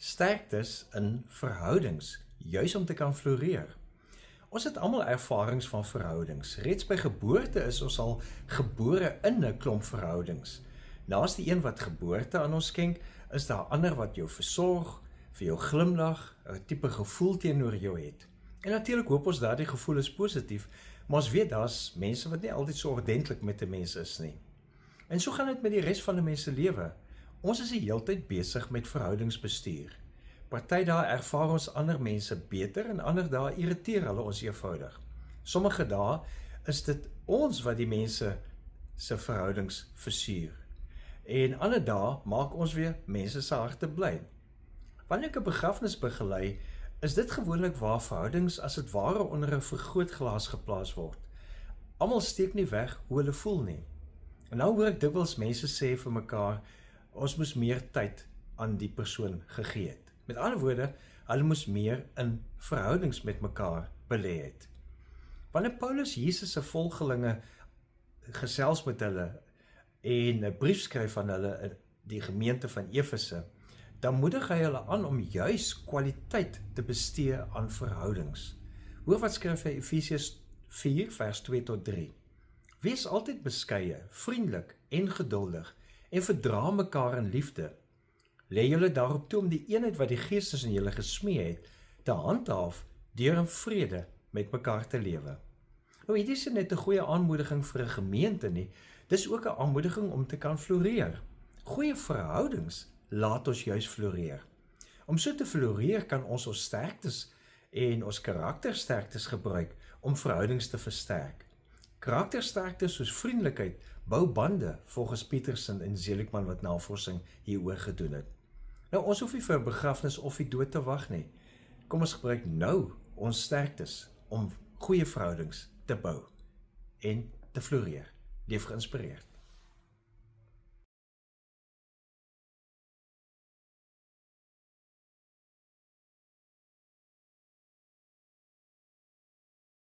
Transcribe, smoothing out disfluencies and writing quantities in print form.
sterktes in verhoudings, juis om te kan floreer. Ons het almal ervarings van verhoudings. Reeds by geboorte is ons al gebore in 'n klomp verhoudings. Naast die een wat geboorte aan ons skenk, is daar ander wat jou versorg, vir jou glimlag, 'n tipe gevoel teenoor jou het. En natuurlik hoop ons daardie gevoel is positief, maar ons weet daar's mense wat nie altyd so ordentlik met 'n mens is nie. En so gaan dit met die res van 'n mens se lewe. Ons is die heeltyd besig met verhoudingsbestuur. Party dae ervaar ons ander mense beter en ander dae irriteer hulle ons eenvoudig. Sommige dae is dit ons wat die mense se verhoudings versuur. En ander dae maak ons weer mense se harte bly. Wanneer ek 'n begrafnis begelei, is dit gewoonlik waar verhoudings as dit ware onder 'n vergrootglas geplaas word. Almal steek nie weg hoe hulle voel nie. En nou hoor ek dikwels mense sê vir mekaar, ons moes meer tyd aan die persoon gegee het. Met ander woorde, hulle moes meer in verhoudings met mekaar belê het. Wanneer Paulus Jesus se volgelinge gesels met hulle en 'n brief skryf aan hulle in die gemeente van Efese, dan moedig hy hulle aan om juis kwaliteit te bestee aan verhoudings. Hoor wat skryf hy Efesiërs 4 vers 2 tot 3. Wees altyd beskeie, vriendelik en geduldig en verdra mekaar in liefde. Lê julle daarop toe om die eenheid wat die Gees tussen julle gesmee het, te handhaaf deur in vrede met mekaar te lewe. Nou, dit is net 'n goeie aanmoediging vir 'n gemeente nie, dis ook 'n aanmoediging om te kan floreer. Goeie verhoudings laat ons juis floreer. Om so te floreer kan ons ons sterktes en ons karaktersterktes gebruik om verhoudings te versterk. Karaktersterktes soos vriendelikheid bou bande, volgens Petersen en Seligman wat navorsing hieroor gedoen het. Nou, ons hoef nie vir 'n begrafnis of die dood te wag nie. Kom ons gebruik nou ons sterktes om goeie verhoudings te bou en te floreer. Leef geïnspireerd.